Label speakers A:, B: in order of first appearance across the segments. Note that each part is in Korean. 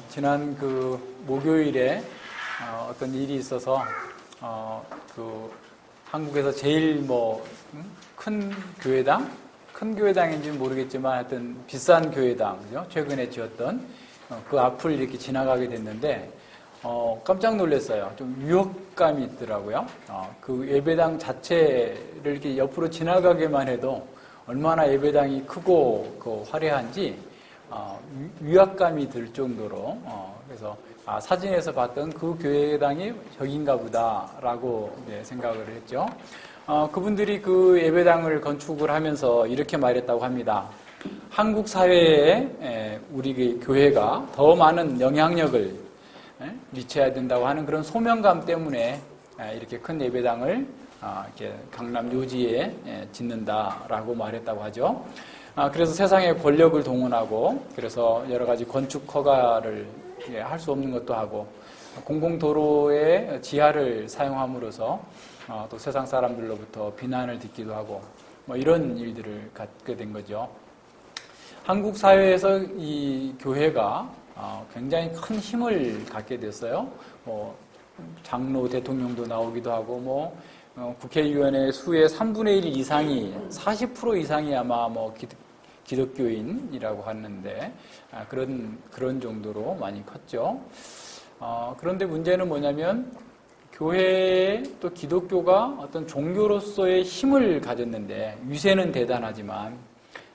A: 지난 그 목요일에 어떤 일이 있어서 한국에서 제일 큰 교회당, 큰 교회당인지는 모르겠지만 하여튼 비싼 교회당, 그죠? 최근에 지었던 그 앞을 이렇게 지나가게 됐는데 깜짝 놀랐어요. 좀 위협감이 있더라고요. 그 예배당 자체를 이렇게 옆으로 지나가게만 해도 얼마나 예배당이 크고 화려한지 위압감이 들 정도로 그래서 사진에서 봤던 그 교회당이 저긴가 보다라고 생각을 했죠. 그분들이 그 예배당을 건축을 하면서 이렇게 말했다고 합니다. 한국 사회에 우리 교회가 더 많은 영향력을 미쳐야 된다고 하는 그런 소명감 때문에 이렇게 큰 예배당을 이렇게 강남 요지에 짓는다라고 말했다고 하죠. 그래서 세상의 권력을 동원하고 그래서 여러 가지 건축 허가를 할 수 없는 것도 하고 공공도로의 지하를 사용함으로써 또 세상 사람들로부터 비난을 듣기도 하고 이런 일들을 갖게 된 거죠. 한국 사회에서 이 교회가 굉장히 큰 힘을 갖게 됐어요. 장로 대통령도 나오기도 하고 국회의원의 수의 3분의 1 이상이 40% 이상이 아마 기독교인이라고 하는데 그런 정도로 많이 컸죠. 그런데 문제는 뭐냐면 교회에 또 기독교가 어떤 종교로서의 힘을 가졌는데 위세는 대단하지만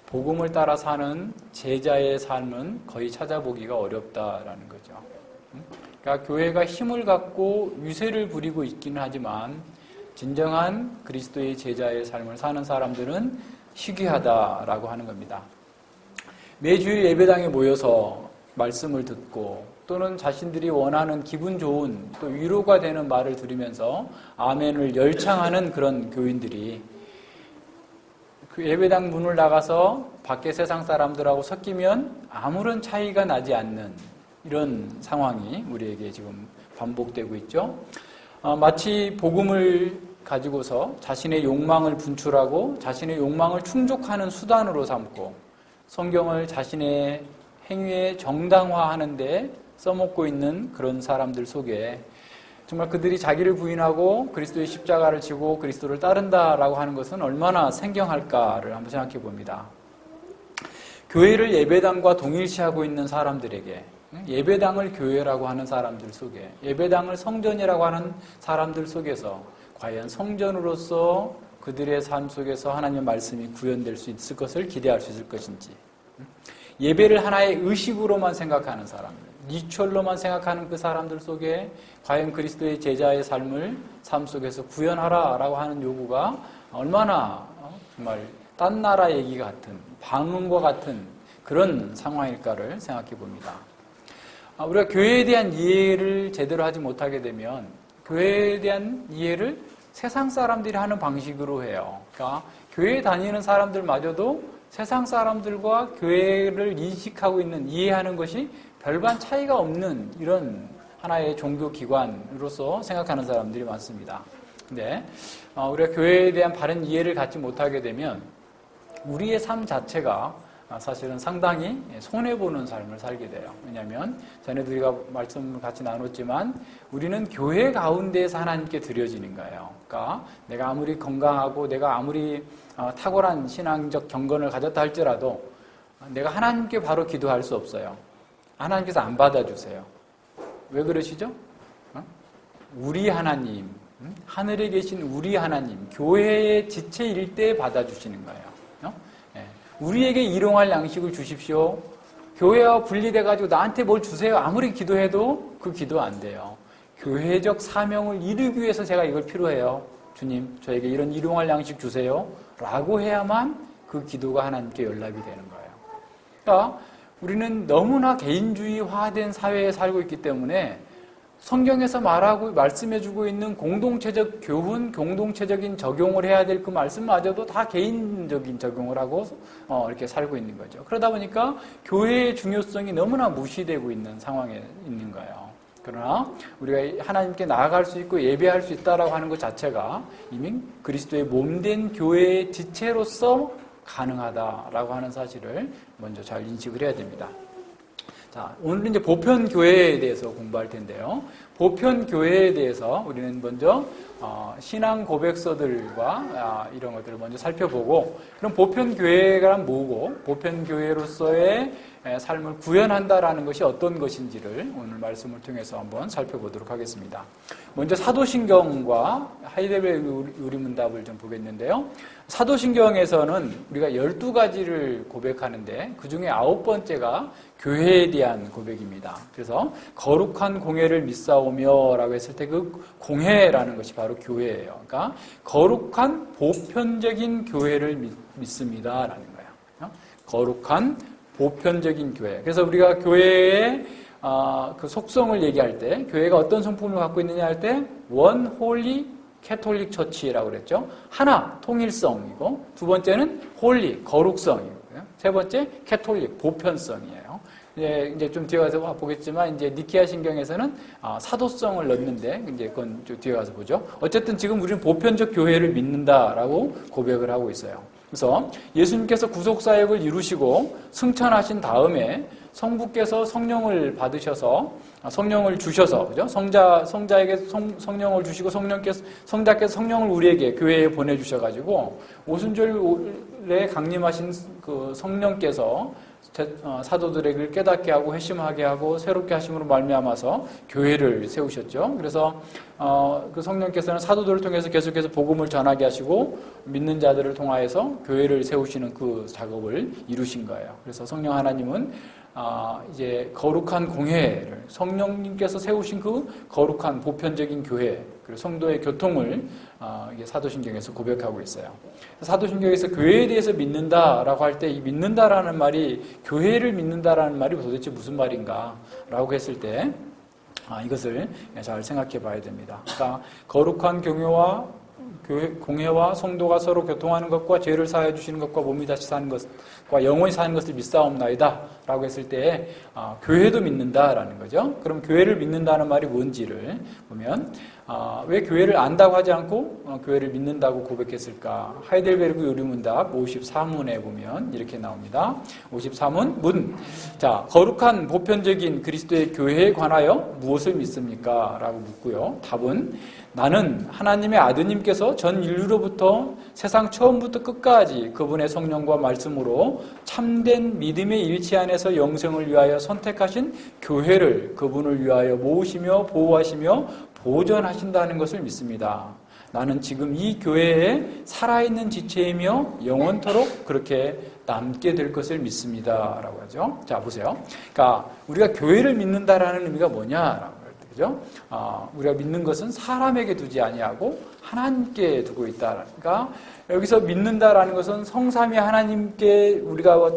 A: 복음을 따라 사는 제자의 삶은 거의 찾아보기가 어렵다라는 거죠. 그러니까 교회가 힘을 갖고 위세를 부리고 있기는 하지만 진정한 그리스도의 제자의 삶을 사는 사람들은 희귀하다라고 하는 겁니다. 매주일 예배당에 모여서 말씀을 듣고 또는 자신들이 원하는 기분 좋은 또 위로가 되는 말을 들으면서 아멘을 열창하는 그런 교인들이 그 예배당 문을 나가서 밖에 세상 사람들하고 섞이면 아무런 차이가 나지 않는 이런 상황이 우리에게 지금 반복되고 있죠. 마치 복음을 가지고서 자신의 욕망을 분출하고 자신의 욕망을 충족하는 수단으로 삼고 성경을 자신의 행위에 정당화하는 데 써먹고 있는 그런 사람들 속에 정말 그들이 자기를 부인하고 그리스도의 십자가를 지고 그리스도를 따른다라고 하는 것은 얼마나 생경할까를 한번 생각해 봅니다. 교회를 예배당과 동일시하고 있는 사람들에게 예배당을 교회라고 하는 사람들 속에 예배당을 성전이라고 하는 사람들 속에서 과연 성전으로서 그들의 삶 속에서 하나님의 말씀이 구현될 수 있을 것을 기대할 수 있을 것인지 예배를 하나의 의식으로만 생각하는 사람들 리추얼로만 생각하는 그 사람들 속에 과연 그리스도의 제자의 삶 속에서 구현하라라고 하는 요구가 얼마나 정말 딴 나라 얘기 같은 방언과 같은 그런 상황일까를 생각해 봅니다. 우리가 교회에 대한 이해를 제대로 하지 못하게 되면 교회에 대한 이해를 세상 사람들이 하는 방식으로 해요. 그러니까 교회에 다니는 사람들마저도 세상 사람들과 교회를 인식하고 있는 이해하는 것이 별반 차이가 없는 이런 하나의 종교기관으로서 생각하는 사람들이 많습니다. 근데 우리가 교회에 대한 바른 이해를 갖지 못하게 되면 우리의 삶 자체가 사실은 상당히 손해보는 삶을 살게 돼요. 왜냐하면 전에도 말씀을 같이 나눴지만 우리는 교회 가운데에서 하나님께 드려지는 거예요. 그러니까 내가 아무리 건강하고 내가 아무리 탁월한 신앙적 경건을 가졌다 할지라도 내가 하나님께 바로 기도할 수 없어요. 하나님께서 안 받아주세요. 왜 그러시죠? 우리 하나님, 하늘에 계신 우리 하나님, 교회의 지체일 때 받아주시는 거예요. 우리에게 일용할 양식을 주십시오. 교회와 분리돼가지고 나한테 뭘 주세요. 아무리 기도해도 그 기도 안 돼요. 교회적 사명을 이루기 위해서 제가 이걸 필요해요. 주님, 저에게 이런 일용할 양식 주세요. 라고 해야만 그 기도가 하나님께 연락이 되는 거예요. 그러니까 우리는 너무나 개인주의화된 사회에 살고 있기 때문에 성경에서 말씀해주고 있는 공동체적 교훈, 공동체적인 적용을 해야 될 그 말씀마저도 다 개인적인 적용을 하고 이렇게 살고 있는 거죠. 그러다 보니까 교회의 중요성이 너무나 무시되고 있는 상황에 있는 거예요. 그러나 우리가 하나님께 나아갈 수 있고 예배할 수 있다라고 하는 것 자체가 이미 그리스도의 몸된 교회의 지체로서 가능하다라고 하는 사실을 먼저 잘 인식을 해야 됩니다. 자, 오늘 이제 보편교회에 대해서 공부할 텐데요. 보편교회에 대해서 우리는 먼저 신앙 고백서들과 이런 것들을 먼저 살펴보고, 그럼 보편교회가 뭐고 보편교회로서의 삶을 구현한다라는 것이 어떤 것인지를 오늘 말씀을 통해서 한번 살펴보도록 하겠습니다. 먼저 사도신경과 하이델베르크 유리문답을 좀 보겠는데요. 사도신경에서는 우리가 12가지를 고백하는데 그 중에 9번째가 교회에 대한 고백입니다. 그래서 거룩한 공회를 믿사오며 라고 했을 때 그 공회라는 것이 바로 교회예요. 그러니까 거룩한 보편적인 교회를 믿습니다 라는 거예요. 거룩한 보편적인 교회. 그래서 우리가 교회의 그 속성을 얘기할 때, 교회가 어떤 성품을 갖고 있느냐 할 때, 원 홀리 캐톨릭 처치라고 그랬죠. 하나, 통일성이고, 두 번째는 홀리, 거룩성이고요. 세 번째, 캐톨릭, 보편성이에요. 이제 좀 뒤에 가서 보겠지만, 이제 니케아 신경에서는 사도성을 넣는데, 이제 그건 좀 뒤에 가서 보죠. 어쨌든 지금 우리는 보편적 교회를 믿는다라고 고백을 하고 있어요. 그래서 예수님께서 구속사역을 이루시고 승천하신 다음에 성부께서 성령을 받으셔서, 성령을 주셔서, 그죠? 성자에게 성령을 주시고 성자께서 성령을 우리에게 교회에 보내주셔가지고 오순절에 강림하신 그 성령께서 사도들에게 깨닫게 하고 회심하게 하고 새롭게 하심으로 말미암아서 교회를 세우셨죠. 그래서 그 성령께서는 사도들을 통해서 계속해서 복음을 전하게 하시고 믿는 자들을 통하여서 교회를 세우시는 그 작업을 이루신 거예요. 그래서 성령 하나님은 이제 거룩한 공회를 성령님께서 세우신 그 거룩한 보편적인 교회 그리고 성도의 교통을 이게 사도신경에서 고백하고 있어요. 사도신경에서 교회에 대해서 믿는다라고 할 때 이 믿는다라는 말이 교회를 믿는다라는 말이 도대체 무슨 말인가라고 했을 때 이것을 잘 생각해 봐야 됩니다. 그러니까 거룩한 공회와 성도가 서로 교통하는 것과 죄를 사하여 주시는 것과 몸이 다시 사는 것과 영원히 사는 것을 믿사옵나이다 라고 했을 때 교회도 믿는다라는 거죠. 그럼 교회를 믿는다는 말이 뭔지를 보면 왜 교회를 안다고 하지 않고 교회를 믿는다고 고백했을까? 하이델베르크 요리문답 54문에 보면 이렇게 나옵니다. 54문 문. 자, 거룩한 보편적인 그리스도의 교회에 관하여 무엇을 믿습니까? 라고 묻고요. 답은 나는 하나님의 아드님께서 전 인류로부터 세상 처음부터 끝까지 그분의 성령과 말씀으로 참된 믿음의 일치 안에서 영생을 위하여 선택하신 교회를 그분을 위하여 모으시며 보호하시며 보존하신다는 것을 믿습니다. 나는 지금 이 교회에 살아있는 지체이며 영원토록 그렇게 남게 될 것을 믿습니다. 라고 하죠. 자, 보세요. 그러니까 우리가 교회를 믿는다라는 의미가 뭐냐라고 할 때, 그죠? 우리가 믿는 것은 사람에게 두지 아니하고 하나님께 두고 있다. 그러니까 여기서 믿는다라는 것은 성삼위 하나님께 우리가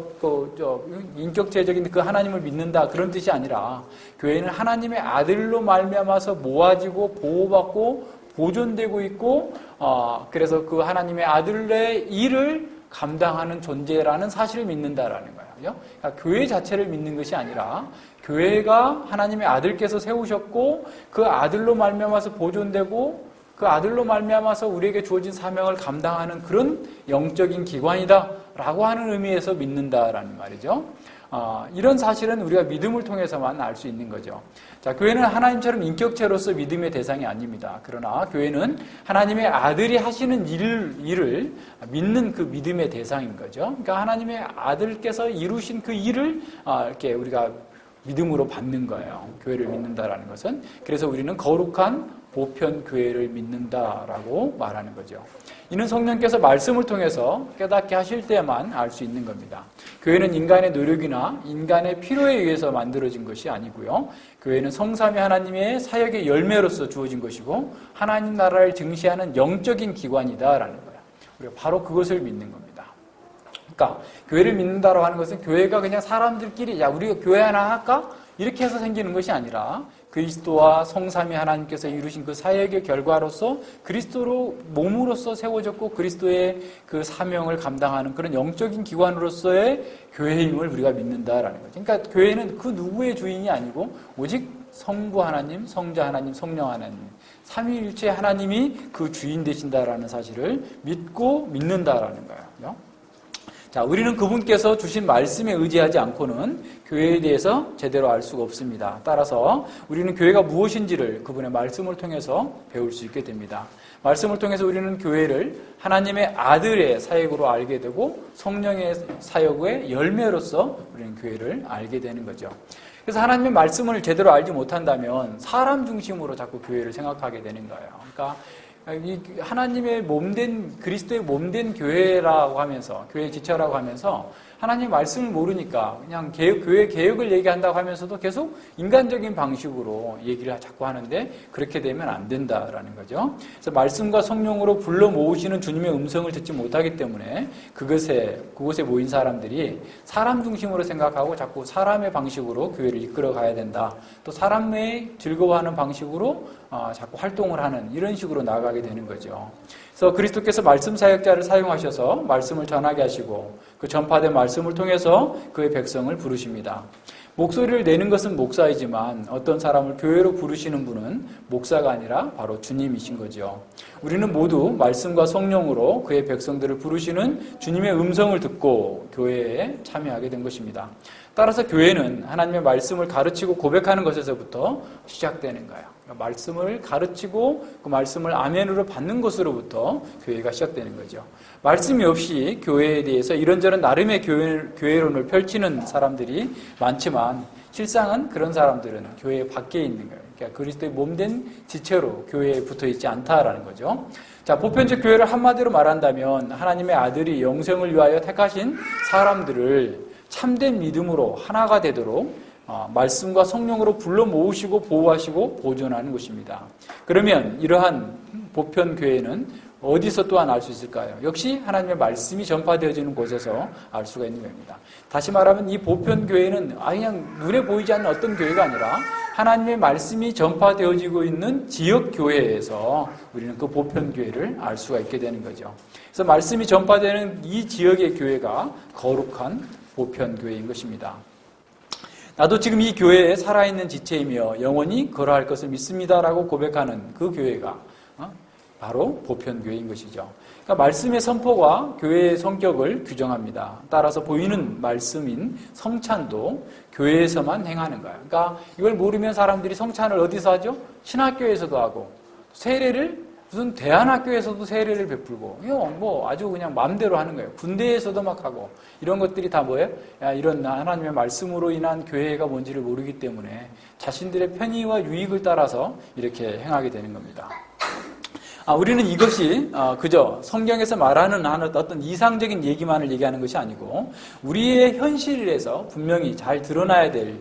A: 인격체적인 그 하나님을 믿는다 그런 뜻이 아니라 교회는 하나님의 아들로 말미암아서 모아지고 보호받고 보존되고 있고 그래서 그 하나님의 아들의 일을 감당하는 존재라는 사실을 믿는다라는 거예요. 그러니까 교회 자체를 믿는 것이 아니라 교회가 하나님의 아들께서 세우셨고 그 아들로 말미암아서 보존되고 그 아들로 말미암아서 우리에게 주어진 사명을 감당하는 그런 영적인 기관이다라고 하는 의미에서 믿는다라는 말이죠. 이런 사실은 우리가 믿음을 통해서만 알 수 있는 거죠. 자, 교회는 하나님처럼 인격체로서 믿음의 대상이 아닙니다. 그러나 교회는 하나님의 아들이 하시는 일을 믿는 그 믿음의 대상인 거죠. 그러니까 하나님의 아들께서 이루신 그 일을 이렇게 우리가 믿음으로 받는 거예요. 교회를 믿는다라는 것은. 그래서 우리는 거룩한 보편 교회를 믿는다라고 말하는 거죠. 이는 성령께서 말씀을 통해서 깨닫게 하실 때만 알 수 있는 겁니다. 교회는 인간의 노력이나 인간의 필요에 의해서 만들어진 것이 아니고요. 교회는 성삼위 하나님의 사역의 열매로서 주어진 것이고 하나님 나라를 증시하는 영적인 기관이다라는 거예요. 우리가 바로 그것을 믿는 겁니다. 그러니까 교회를 믿는다라고 하는 것은 교회가 그냥 사람들끼리 야 우리가 교회 하나 할까? 이렇게 해서 생기는 것이 아니라 그리스도와 성삼위 하나님께서 이루신 그 사역의 결과로서 그리스도로 몸으로서 세워졌고 그리스도의 그 사명을 감당하는 그런 영적인 기관으로서의 교회임을 우리가 믿는다라는 거죠. 그러니까 교회는 그 누구의 주인이 아니고 오직 성부 하나님, 성자 하나님, 성령 하나님, 삼위일체 하나님이 그 주인 되신다라는 사실을 믿고 믿는다라는 거예요. 자, 우리는 그분께서 주신 말씀에 의지하지 않고는 교회에 대해서 제대로 알 수가 없습니다. 따라서 우리는 교회가 무엇인지를 그분의 말씀을 통해서 배울 수 있게 됩니다. 말씀을 통해서 우리는 교회를 하나님의 아들의 사역으로 알게 되고 성령의 사역의 열매로서 우리는 교회를 알게 되는 거죠. 그래서 하나님의 말씀을 제대로 알지 못한다면 사람 중심으로 자꾸 교회를 생각하게 되는 거예요. 그러니까 이 하나님의 몸된 그리스도의 몸된 교회라고 하면서 교회 지체라고 하면서 하나님의 말씀을 모르니까 그냥 교회 개혁을 얘기한다고 하면서도 계속 인간적인 방식으로 얘기를 자꾸 하는데 그렇게 되면 안 된다라는 거죠. 그래서 말씀과 성령으로 불러 모으시는 주님의 음성을 듣지 못하기 때문에 그곳에 모인 사람들이 사람 중심으로 생각하고 자꾸 사람의 방식으로 교회를 이끌어 가야 된다. 또 사람의 즐거워하는 방식으로 자꾸 활동을 하는 이런 식으로 나아가게 되는 거죠. 그래서 그리스도께서 말씀 사역자를 사용하셔서 말씀을 전하게 하시고 그 전파된 말씀을 통해서 그의 백성을 부르십니다. 목소리를 내는 것은 목사이지만 어떤 사람을 교회로 부르시는 분은 목사가 아니라 바로 주님이신 거죠. 우리는 모두 말씀과 성령으로 그의 백성들을 부르시는 주님의 음성을 듣고 교회에 참여하게 된 것입니다. 따라서 교회는 하나님의 말씀을 가르치고 고백하는 것에서부터 시작되는 거예요. 말씀을 가르치고 그 말씀을 아멘으로 받는 것으로부터 교회가 시작되는 거죠. 말씀이 없이 교회에 대해서 이런저런 나름의 교회론을 펼치는 사람들이 많지만 실상은 그런 사람들은 교회 밖에 있는 거예요. 그러니까 그리스도의 몸된 지체로 교회에 붙어 있지 않다라는 거죠. 자, 보편적 교회를 한마디로 말한다면 하나님의 아들이 영생을 위하여 택하신 사람들을 참된 믿음으로 하나가 되도록 말씀과 성령으로 불러 모으시고 보호하시고 보존하는 것입니다. 그러면 이러한 보편교회는 어디서 또한 알 수 있을까요? 역시 하나님의 말씀이 전파되어지는 곳에서 알 수가 있는 겁니다. 다시 말하면 이 보편교회는 그냥 눈에 보이지 않는 어떤 교회가 아니라 하나님의 말씀이 전파되어지고 있는 지역교회에서 우리는 그 보편교회를 알 수가 있게 되는 거죠. 그래서 말씀이 전파되는 이 지역의 교회가 거룩한 보편교회인 것입니다. 나도 지금 이 교회에 살아있는 지체이며 영원히 걸어갈 것을 믿습니다라고 고백하는 그 교회가 바로 보편교회인 것이죠. 그러니까 말씀의 선포가 교회의 성격을 규정합니다. 따라서 보이는 말씀인 성찬도 교회에서만 행하는 거예요. 그러니까 이걸 모르면 사람들이 성찬을 어디서 하죠? 신학교에서도 하고 세례를 무슨 대안학교에서도 세례를 베풀고 뭐 아주 그냥 마음대로 하는 거예요. 군대에서도 막 하고 이런 것들이 다 뭐예요? 이런 하나님의 말씀으로 인한 교회가 뭔지를 모르기 때문에 자신들의 편의와 유익을 따라서 이렇게 행하게 되는 겁니다. 우리는 이것이 그저 성경에서 말하는 어떤 이상적인 얘기만을 얘기하는 것이 아니고 우리의 현실에서 분명히 잘 드러나야 될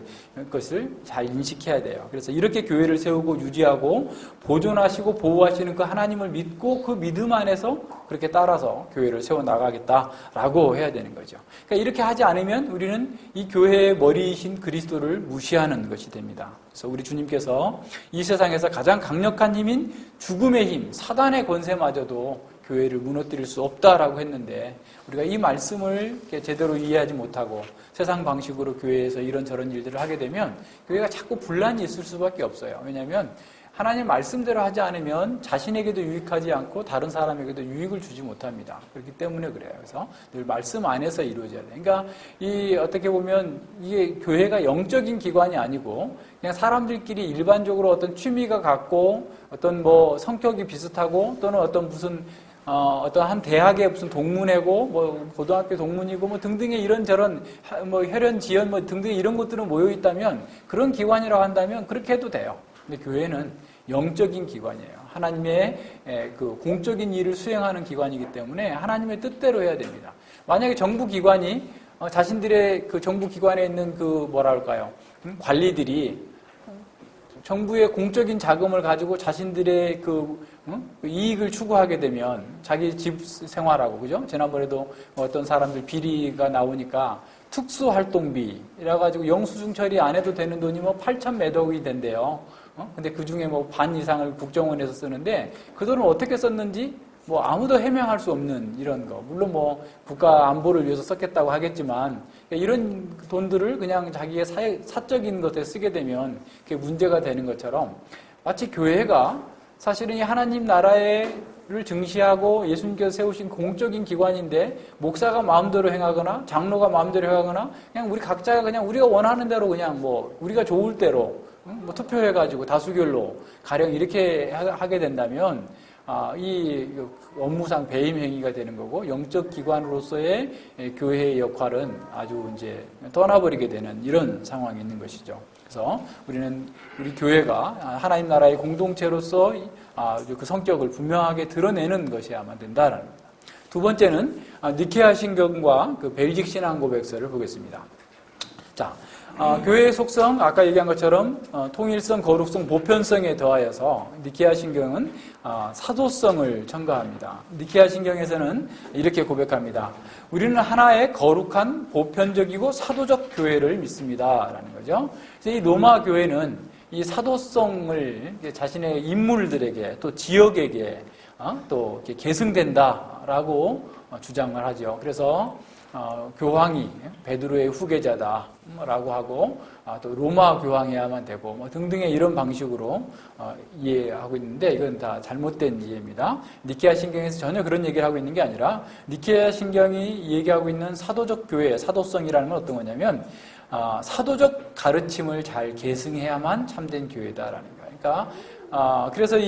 A: 것을 잘 인식해야 돼요. 그래서 이렇게 교회를 세우고 유지하고 보존하시고 보호하시는 그 하나님을 믿고 그 믿음 안에서 그렇게 따라서 교회를 세워나가겠다라고 해야 되는 거죠. 그러니까 이렇게 하지 않으면 우리는 이 교회의 머리이신 그리스도를 무시하는 것이 됩니다. 그래서 우리 주님께서 이 세상에서 가장 강력한 힘인 죽음의 힘, 사단의 권세마저도 교회를 무너뜨릴 수 없다라고 했는데 우리가 이 말씀을 제대로 이해하지 못하고 세상 방식으로 교회에서 이런저런 일들을 하게 되면 교회가 자꾸 분란이 있을 수밖에 없어요. 왜냐하면 하나님 말씀대로 하지 않으면 자신에게도 유익하지 않고 다른 사람에게도 유익을 주지 못합니다. 그렇기 때문에 그래요. 그래서 늘 말씀 안에서 이루어져야 돼요. 그러니까 어떻게 보면 이게 교회가 영적인 기관이 아니고 그냥 사람들끼리 일반적으로 어떤 취미가 같고 어떤 뭐 성격이 비슷하고 또는 어떤 무슨 어떤 한 대학의 무슨 동문회고 뭐 고등학교 동문이고 뭐 등등의 이런저런 뭐 혈연 지연 뭐 등등 이런 것들은 모여 있다면 그런 기관이라고 한다면 그렇게 해도 돼요. 근데 교회는 영적인 기관이에요. 하나님의 그 공적인 일을 수행하는 기관이기 때문에 하나님의 뜻대로 해야 됩니다. 만약에 정부 기관이 자신들의 그 정부 기관에 있는 그 뭐랄까요 관리들이 정부의 공적인 자금을 가지고 자신들의 그 이익을 추구하게 되면 자기 집 생활하고 그죠? 지난번에도 어떤 사람들 비리가 나오니까 특수활동비 이래가지고 영수증 처리 안 해도 되는 돈이 뭐 8천 몇 억이 된대요. 근데 그 중에 뭐 반 이상을 국정원에서 쓰는데 그 돈을 어떻게 썼는지 뭐 아무도 해명할 수 없는 이런 거. 물론 뭐 국가 안보를 위해서 썼겠다고 하겠지만 이런 돈들을 그냥 자기의 사적인 것에 쓰게 되면 그게 문제가 되는 것처럼 마치 교회가 사실은 이 하나님 나라의 교회를 증시하고 예수님께서 세우신 공적인 기관인데 목사가 마음대로 행하거나 장로가 마음대로 행하거나 그냥 우리 각자가 그냥 우리가 원하는 대로 그냥 뭐 우리가 좋을 대로 뭐 투표해가지고 다수결로 가령 이렇게 하게 된다면 이 업무상 배임 행위가 되는 거고 영적 기관으로서의 교회의 역할은 아주 이제 떠나버리게 되는 이런 상황이 있는 것이죠. 그래서 우리 교회가 하나님 나라의 공동체로서 그 성격을 분명하게 드러내는 것이야만 된다라는 겁니다. 두 번째는 니케아 신경과 그 벨직 신앙 고백서를 보겠습니다. 자, 교회의 속성, 아까 얘기한 것처럼 통일성, 거룩성, 보편성에 더하여서 니케아 신경은 사도성을 첨가합니다. 니케아 신경에서는 이렇게 고백합니다. 우리는 하나의 거룩한 보편적이고 사도적 교회를 믿습니다. 라는 거죠. 그래서 이 로마 교회는 이 사도성을 자신의 인물들에게 또 지역에게 또 계승된다라고 주장을 하죠. 그래서 교황이 베드로의 후계자다라고 하고 또 로마 교황이야만 되고 뭐 등등의 이런 방식으로 이해하고 있는데 이건 다 잘못된 이해입니다. 니케아 신경에서 전혀 그런 얘기를 하고 있는 게 아니라 니케아 신경이 얘기하고 있는 사도적 교회, 사도성이라는 건 어떤 거냐면 사도적 가르침을 잘 계승해야만 참된 교회다라는 거예요. 그러니까 그래서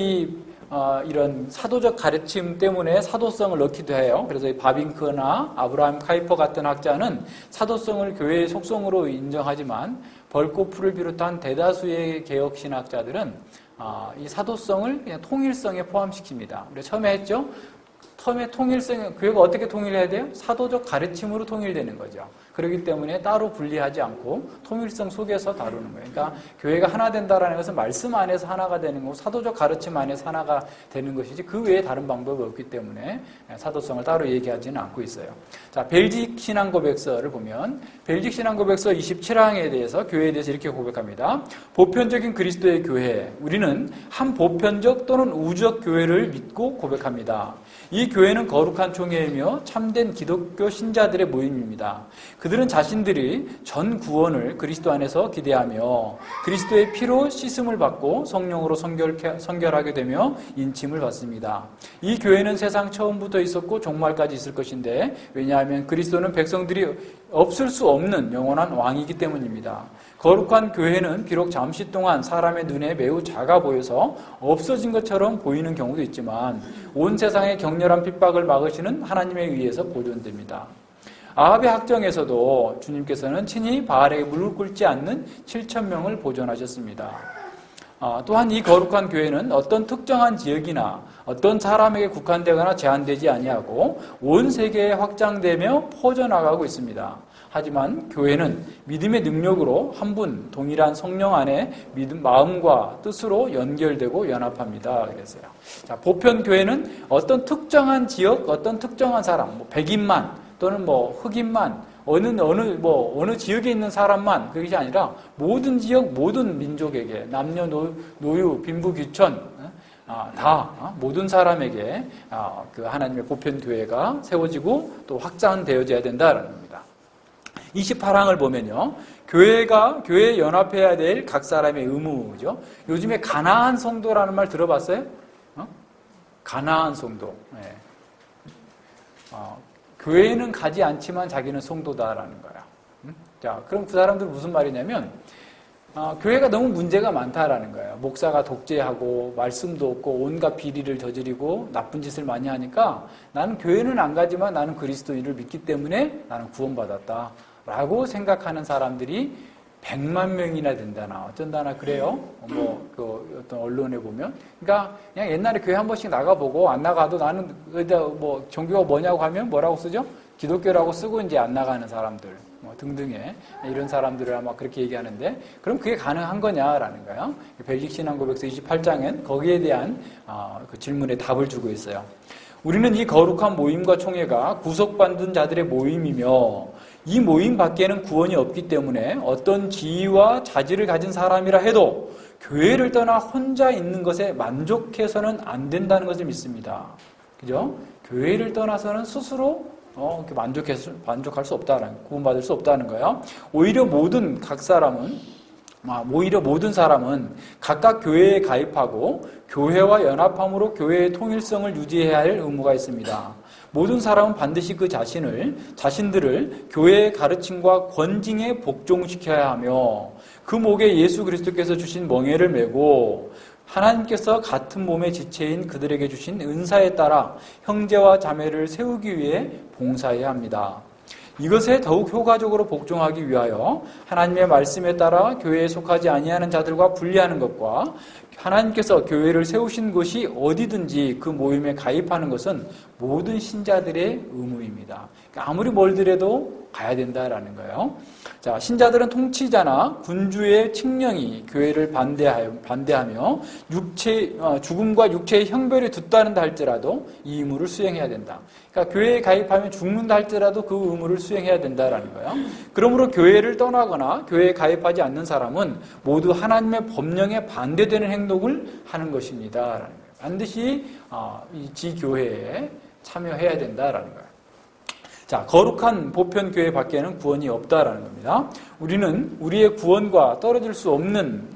A: 이런 사도적 가르침 때문에 사도성을 넣기도 해요. 그래서 바빙크나 아브라함 카이퍼 같은 학자는 사도성을 교회의 속성으로 인정하지만 벌코프를 비롯한 대다수의 개혁신학자들은 이 사도성을 그냥 통일성에 포함시킵니다. 우리가 처음에 했죠. 처음에 통일성, 교회가 어떻게 통일해야 돼요? 사도적 가르침으로 통일되는 거죠. 그렇기 때문에 따로 분리하지 않고 통일성 속에서 다루는 거예요. 그러니까 교회가 하나 된다라는 것은 말씀 안에서 하나가 되는 거고 사도적 가르침 안에서 하나가 되는 것이지 그 외에 다른 방법이 없기 때문에 사도성을 따로 얘기하지는 않고 있어요. 자, 벨직 신앙 고백서를 보면 벨직 신앙 고백서 27항에 대해서 교회에 대해서 이렇게 고백합니다. 보편적인 그리스도의 교회, 우리는 한 보편적 또는 우주적 교회를 믿고 고백합니다. 이 교회는 거룩한 총회이며 참된 기독교 신자들의 모임입니다. 그들은 자신들이 전 구원을 그리스도 안에서 기대하며 그리스도의 피로 씻음을 받고 성령으로 성결하게 되며 인침을 받습니다. 이 교회는 세상 처음부터 있었고 종말까지 있을 것인데 왜냐하면 그리스도는 백성들이 없을 수 없는 영원한 왕이기 때문입니다. 거룩한 교회는 비록 잠시 동안 사람의 눈에 매우 작아 보여서 없어진 것처럼 보이는 경우도 있지만 온 세상의 격렬한 핍박을 막으시는 하나님에 의해서 보존됩니다. 아합의 학정에서도 주님께서는 친히 바알에게 무릎 꿇지 않는 7,000명을 보존하셨습니다. 또한 이 거룩한 교회는 어떤 특정한 지역이나 어떤 사람에게 국한되거나 제한되지 아니하고 온 세계에 확장되며 퍼져나가고 있습니다. 하지만 교회는 믿음의 능력으로 한 분 동일한 성령 안에 마음과 뜻으로 연결되고 연합합니다. 그랬어요. 자, 보편 교회는 어떤 특정한 지역, 어떤 특정한 사람, 뭐 백인만 또는 뭐 흑인만 어느 지역에 있는 사람만 그것이 아니라 모든 지역, 모든 민족에게 남녀노유, 빈부귀천 다 모든 사람에게 그 하나님의 보편 교회가 세워지고 또 확장되어져야 된다는 겁니다. 28항을 보면요. 교회에 연합해야 될 각 사람의 의무죠. 요즘에 가나안 성도라는 말 들어봤어요? 가나안 성도. 네. 교회는 가지 않지만 자기는 성도다라는 거야. 자, 그럼 그 사람들은 무슨 말이냐면 교회가 너무 문제가 많다라는 거예요. 목사가 독재하고 말씀도 없고 온갖 비리를 저지르고 나쁜 짓을 많이 하니까 나는 교회는 안 가지만 나는 그리스도인을 믿기 때문에 나는 구원받았다. 라고 생각하는 사람들이 100만 명이나 된다나 어쩐다나 그래요. 어떤 언론에 보면. 그러니까 그냥 옛날에 교회 한 번씩 나가보고 안 나가도 나는 종교가 뭐냐고 하면 뭐라고 쓰죠? 기독교라고 쓰고 이제 안 나가는 사람들 등등의 이런 사람들을 아마 그렇게 얘기하는데 그럼 그게 가능한 거냐라는 거예요. 벨직 신앙 고백서 28장엔 거기에 대한 그 질문에 답을 주고 있어요. 우리는 이 거룩한 모임과 총회가 구속받은 자들의 모임이며 이 모임 밖에는 구원이 없기 때문에 어떤 지위와 자질을 가진 사람이라 해도 교회를 떠나 혼자 있는 것에 만족해서는 안 된다는 것을 믿습니다. 그죠? 교회를 떠나서는 스스로 만족할 수 없다는, 구원받을 수 없다는 거예요. 오히려 각 사람은 오히려 모든 사람은 각각 교회에 가입하고 교회와 연합함으로 교회의 통일성을 유지해야 할 의무가 있습니다. 모든 사람은 반드시 그 자신들을 교회의 가르침과 권징에 복종시켜야 하며 그 목에 예수 그리스도께서 주신 멍에를 메고 하나님께서 같은 몸의 지체인 그들에게 주신 은사에 따라 형제와 자매를 세우기 위해 봉사해야 합니다. 이것에 더욱 효과적으로 복종하기 위하여 하나님의 말씀에 따라 교회에 속하지 아니하는 자들과 분리하는 것과 하나님께서 교회를 세우신 곳이 어디든지 그 모임에 가입하는 것은 모든 신자들의 의무입니다. 그러니까 아무리 멀더라도 가야 된다라는 거예요. 자, 신자들은 통치자나 군주의 칙령이 교회를 반대하며 죽음과 육체의 형벌이 뒷따른다 할지라도 이 의무를 수행해야 된다. 그러니까 교회에 가입하면 죽는다 할지라도 그 의무를 수행해야 된다라는 거예요. 그러므로 교회를 떠나거나 교회에 가입하지 않는 사람은 모두 하나님의 법령에 반대되는 행동을 하는 것입니다라는 거예요. 반드시 이 지교회에 참여해야 된다라는 거예요. 자, 거룩한 보편교회 밖에는 구원이 없다라는 겁니다. 우리는 우리의 구원과 떨어질 수 없는,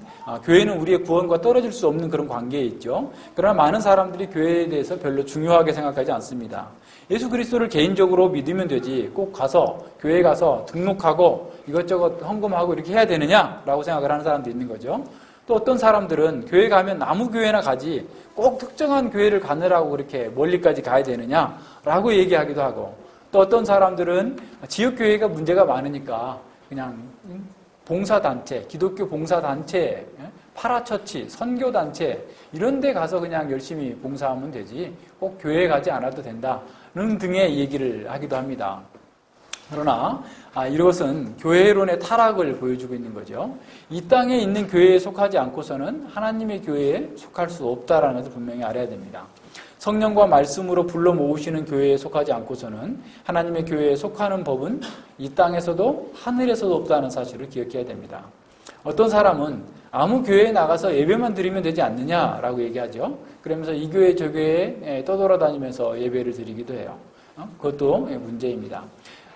A: 교회는 우리의 구원과 떨어질 수 없는 그런 관계에 있죠. 그러나 많은 사람들이 교회에 대해서 별로 중요하게 생각하지 않습니다. 예수 그리스도를 개인적으로 믿으면 되지 꼭 교회에 가서 등록하고 이것저것 헌금하고 이렇게 해야 되느냐라고 생각을 하는 사람도 있는 거죠. 또 어떤 사람들은 교회 가면 아무 교회나 가지 꼭 특정한 교회를 가느라고 그렇게 멀리까지 가야 되느냐라고 얘기하기도 하고, 또 어떤 사람들은 지역교회가 문제가 많으니까 그냥 봉사단체, 기독교 봉사단체, 파라처치, 선교단체 이런 데 가서 그냥 열심히 봉사하면 되지 꼭 교회에 가지 않아도 된다는 등의 얘기를 하기도 합니다. 그러나 이것은 교회론의 타락을 보여주고 있는 거죠. 이 땅에 있는 교회에 속하지 않고서는 하나님의 교회에 속할 수 없다는 것을 분명히 알아야 됩니다. 성령과 말씀으로 불러 모으시는 교회에 속하지 않고서는 하나님의 교회에 속하는 법은 이 땅에서도 하늘에서도 없다는 사실을 기억해야 됩니다. 어떤 사람은 아무 교회에 나가서 예배만 드리면 되지 않느냐라고 얘기하죠. 그러면서 이 교회 저 교회에 떠돌아다니면서 예배를 드리기도 해요. 그것도 문제입니다.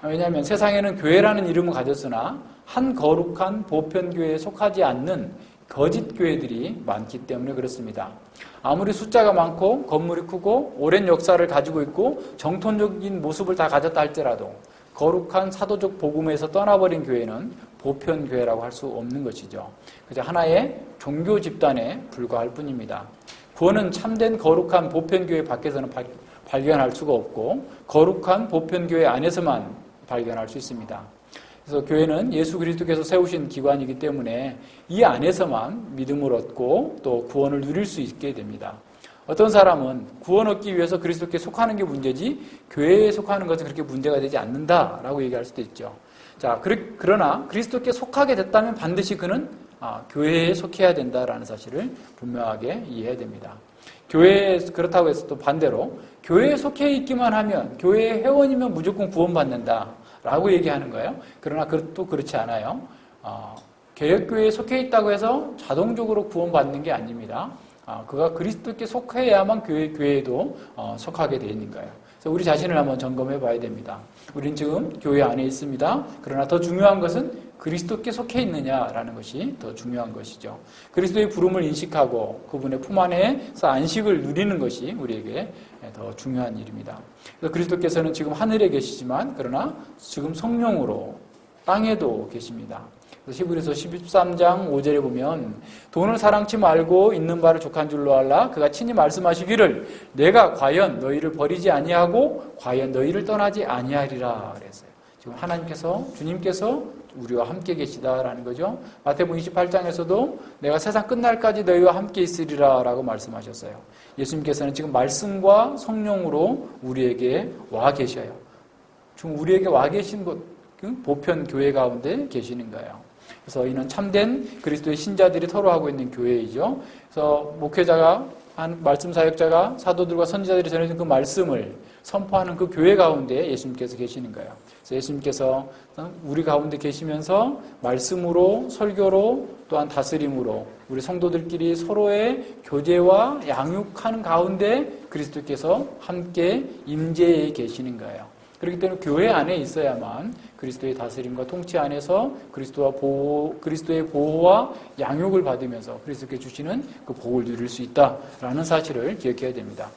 A: 왜냐하면 세상에는 교회라는 이름을 가졌으나 한 거룩한 보편교회에 속하지 않는 거짓 교회들이 많기 때문에 그렇습니다. 아무리 숫자가 많고 건물이 크고 오랜 역사를 가지고 있고 정통적인 모습을 다 가졌다 할지라도 거룩한 사도적 복음에서 떠나버린 교회는 보편교회라고 할 수 없는 것이죠. 그저 하나의 종교 집단에 불과할 뿐입니다. 구원은 참된 거룩한 보편교회 밖에서는 발견할 수가 없고 거룩한 보편교회 안에서만 발견할 수 있습니다. 그래서 교회는 예수 그리스도께서 세우신 기관이기 때문에 이 안에서만 믿음을 얻고 또 구원을 누릴 수 있게 됩니다. 어떤 사람은 구원 얻기 위해서 그리스도께 속하는 게 문제지 교회에 속하는 것은 그렇게 문제가 되지 않는다라고 얘기할 수도 있죠. 자, 그러나 그리스도께 속하게 됐다면 반드시 그는 교회에 속해야 된다라는 사실을 분명하게 이해해야 됩니다. 교회에 그렇다고 해서 또 반대로 교회에 속해 있기만 하면 교회의 회원이면 무조건 구원받는다 라고 얘기하는 거예요. 그러나 또 그렇지 않아요. 개혁교회에 속해 있다고 해서 자동적으로 구원받는 게 아닙니다. 그가 그리스도께 속해야만 교회에도 속하게 되어 있는 거예요. 그래서 우리 자신을 한번 점검해 봐야 됩니다. 우리는 지금 교회 안에 있습니다. 그러나 더 중요한 것은 그리스도께 속해 있느냐라는 것이 더 중요한 것이죠. 그리스도의 부름을 인식하고 그분의 품 안에서 안식을 누리는 것이 우리에게 더 중요한 일입니다. 그래서 그리스도께서는 지금 하늘에 계시지만 그러나 지금 성령으로 땅에도 계십니다. 그래서 히브리서 13장 5절에 보면 돈을 사랑치 말고 있는 바를 족한 줄로 알라 그가 친히 말씀하시기를 내가 과연 너희를 버리지 아니하고 과연 너희를 떠나지 아니하리라 그랬어요. 지금 하나님께서 주님께서 우리와 함께 계시다라는 거죠. 마태복음 28장에서도 내가 세상 끝날까지 너희와 함께 있으리라 라고 말씀하셨어요. 예수님께서는 지금 말씀과 성령으로 우리에게 와 계셔요. 지금 우리에게 와 계신 것, 보편 교회 가운데 계시는 거예요. 그래서 이는 참된 그리스도의 신자들이 서로 하고 있는 교회이죠. 그래서 목회자가 말씀 사역자가 사도들과 선지자들이 전해준 그 말씀을 선포하는 그 교회 가운데 예수님께서 계시는 거예요. 그래서 예수님께서 우리 가운데 계시면서 말씀으로 설교로 또한 다스림으로 우리 성도들끼리 서로의 교제와 양육하는 가운데 그리스도께서 함께 임재해 계시는 거예요. 그렇기 때문에 교회 안에 있어야만 그리스도의 다스림과 통치 안에서 그리스도의 보호와 양육을 받으면서 그리스도께 주시는 그 복을 누릴 수 있다라는 사실을 기억해야 됩니다.